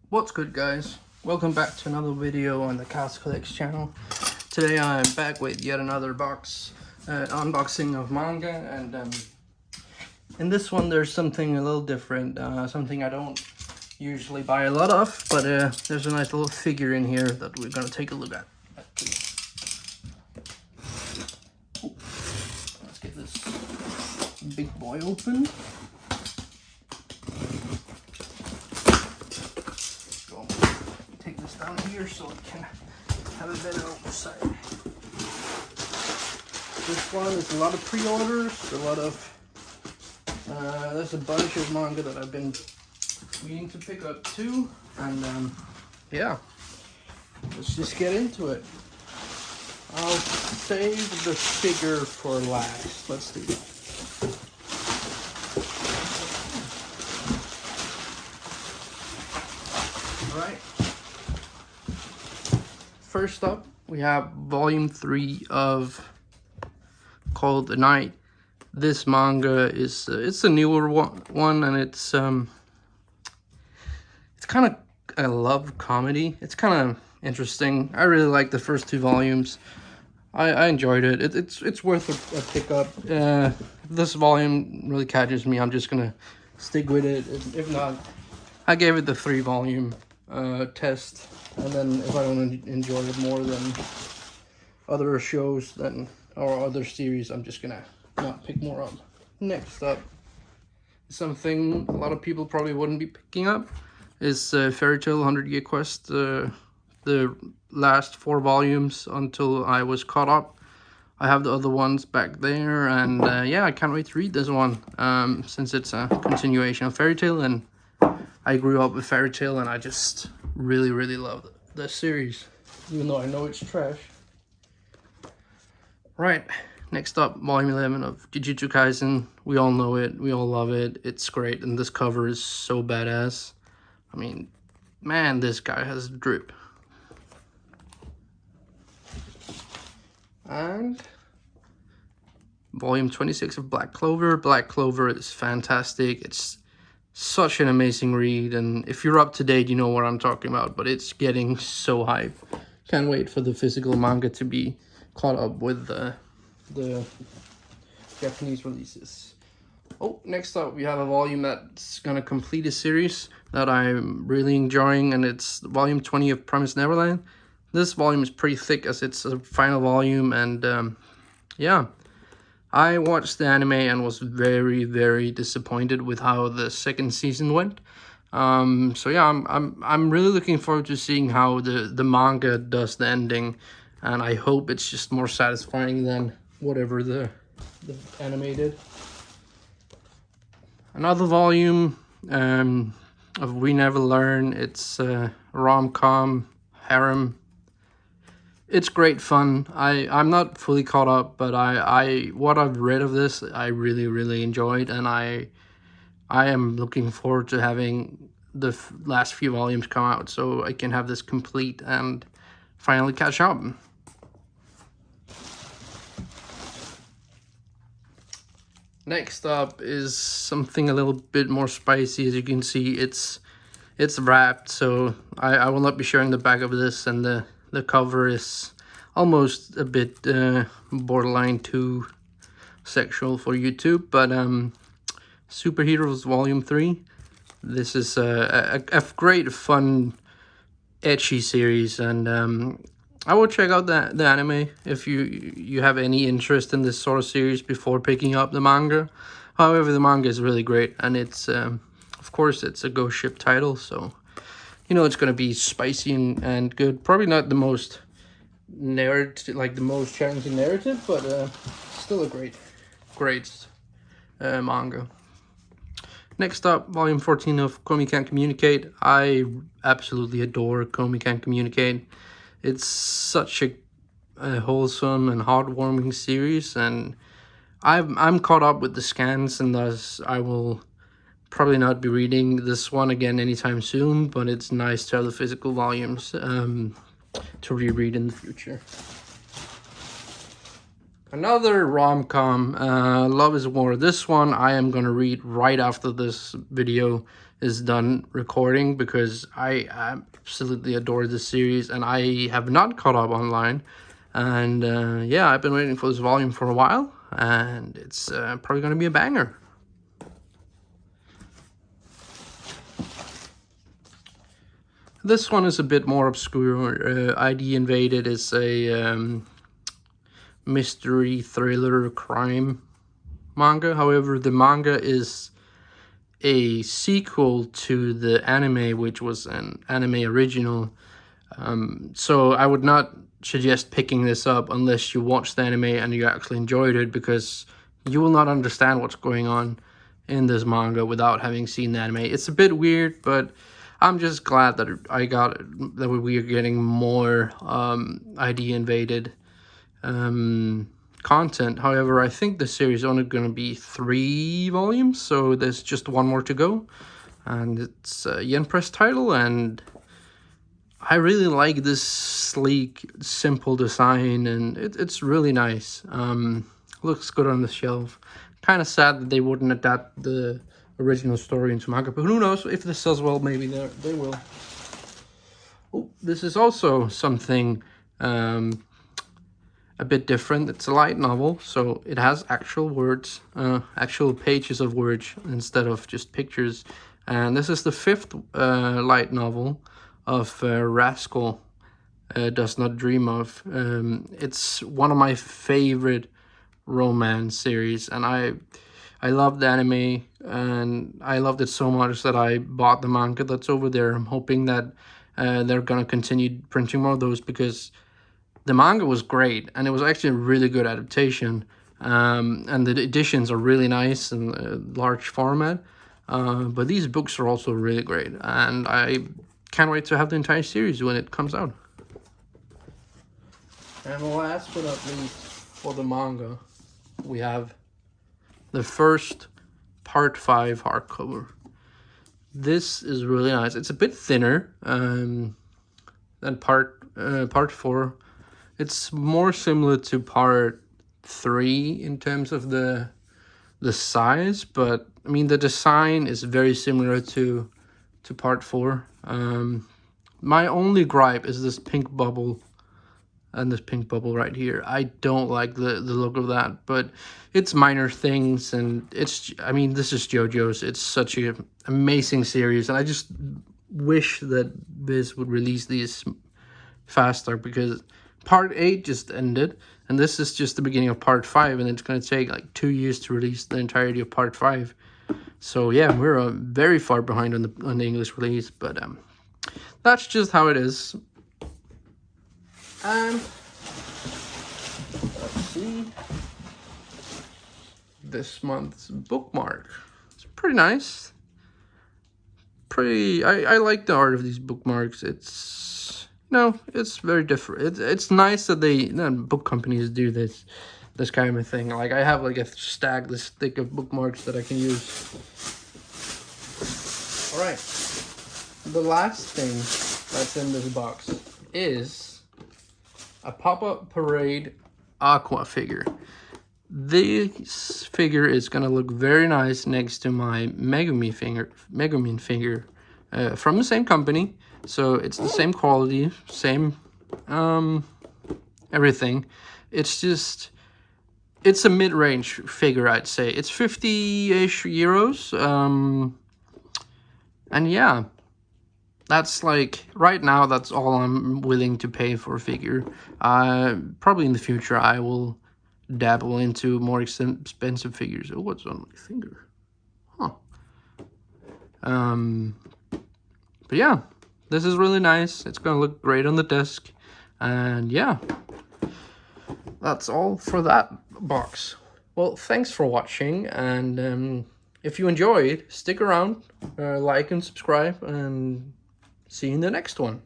What's good, guys? Welcome back to another video on the Cast Collects channel. Today I'm back with yet another unboxing of manga, and in this one there's something a little different, something I don't usually buy a lot of, but there's a nice little figure in here that we're gonna take a look at. Let's get this big boy open. Take this down here so I can have a better oversight. This one is a lot of pre-orders, a lot of there's a bunch of manga that I've been meaning to pick up too, and yeah, let's just get into it. I'll save the figure for last. Let's do that. Alright. First up, we have volume 3 of called The Night. This manga is it's a newer one, and it's kind of a love comedy. It's kind of interesting. I really like the first 2 volumes. I enjoyed it. It's worth a pickup. If this volume really catches me, I'm just gonna stick with it. If not, I gave it the 3-volume test, and then if I don't enjoy it more than other shows or other series, I'm just gonna not pick more up. Next up, something a lot of people probably wouldn't be picking up is Fairy Tail 100 Year Quest, the last 4 volumes until I was caught up. I have the other ones back there, and yeah, I can't wait to read this one, since it's a continuation of Fairy Tail, and I grew up with Fairy Tail, and I just really love the series, even though I know it's trash. Right, next up, volume 11 of Jujutsu Kaisen. We all know it, we all love it, it's great, and this cover is so badass. I mean, man, this guy has drip. And volume 26 of Black Clover. Black Clover is fantastic. It's such an amazing read, and if you're up to date, you know what I'm talking about, but it's getting so hype. Can't wait for the physical manga to be caught up with the Japanese releases. Oh, next up we have a volume that's gonna complete a series that I'm really enjoying, and it's volume 20 of Promised Neverland. This volume is pretty thick as it's a final volume, and yeah, I watched the anime and was very disappointed with how the second season went. So yeah, I'm really looking forward to seeing how the manga does the ending, and I hope it's just more satisfying than whatever the anime did. Another volume of We Never Learn. It's rom-com harem. It's great fun. I'm not fully caught up, but what I've read of this, I really enjoyed, and I am looking forward to having the last few volumes come out so I can have this complete and finally catch up. Next up is something a little bit more spicy. As you can see, it's wrapped, so I will not be showing the back of this, and the cover is almost a bit borderline too sexual for YouTube, but Superheroes Volume 3. This is a great, fun, ecchi series, and I will check out the anime if you have any interest in this sort of series before picking up the manga. However, the manga is really great, and it's of course it's a Ghost Ship title, so you know it's gonna be spicy and good. Probably not the most the most challenging narrative, but still a great manga. Next up, volume 14 of Komi Can't Communicate. I absolutely adore Komi Can't Communicate. It's such a wholesome and heartwarming series, and I'm caught up with the scans, and thus I will probably not be reading this one again anytime soon, but it's nice to have the physical volumes to reread in the future. Another rom-com, Love is War. This one I am going to read right after this video is done recording, because I absolutely adore this series and I have not caught up online. And yeah, I've been waiting for this volume for a while, and it's probably going to be a banger. This one is a bit more obscure. ID Invaded is a mystery thriller crime manga. However, the manga is a sequel to the anime, which was an anime original. So I would not suggest picking this up unless you watched the anime and you actually enjoyed it, because you will not understand what's going on in this manga without having seen the anime. It's a bit weird, but I'm just glad that that we are getting more ID Invaded content. However, I think the series is only going to be 3 volumes, so there's just one more to go, and it's a Yen Press title, and I really like this sleek, simple design, and it's really nice. Looks good on the shelf. Kind of sad that they wouldn't adapt the original story into manga, but who knows, if this sells well, maybe they will. Oh, this is also something a bit different. It's a light novel, so it has actual words, actual pages of words instead of just pictures. And this is the 5th light novel of Rascal Does Not Dream Of. It's one of my favorite romance series, and I love the anime, and I loved it so much that I bought the manga that's over there. I'm hoping that they're gonna continue printing more of those, because the manga was great, and it was actually a really good adaptation. And the editions are really nice and large format. But these books are also really great, and I can't wait to have the entire series when it comes out. And last but not least, for the manga, we have the first part 5 hardcover. This is really nice. It's a bit thinner than part 4. It's more similar to part 3 in terms of the size, but I mean the design is very similar to part 4. My only gripe is this pink bubble and this pink bubble right here. I don't like the look of that, but it's minor things, and I mean, this is Jojo's. It's such an amazing series, and I just wish that Viz would release these faster, because part 8 just ended, and this is just the beginning of part 5, and it's going to take like 2 years to release the entirety of part 5. So yeah, we're very far behind on the English release, but that's just how it is. And let's see, this month's bookmark. It's pretty nice. I like the art of these bookmarks. It's it's very different. It's nice that book companies do this kind of thing. Like, I have like a stack this thick of bookmarks that I can use. All right, the last thing that's in this box is a Pop-Up Parade Aqua figure. This figure is gonna look very nice next to my Megumin figure from the same company. So it's the same quality, same everything. It's just, it's a mid-range figure, I'd say. It's 50-ish euros. And yeah, that's like, right now, that's all I'm willing to pay for a figure. Probably in the future, I will dabble into more expensive figures. Oh, what's on my finger? Huh. But yeah, this is really nice. It's gonna look great on the desk. And yeah, that's all for that box. Well, thanks for watching, and if you enjoyed, stick around, like and subscribe, and see you in the next one.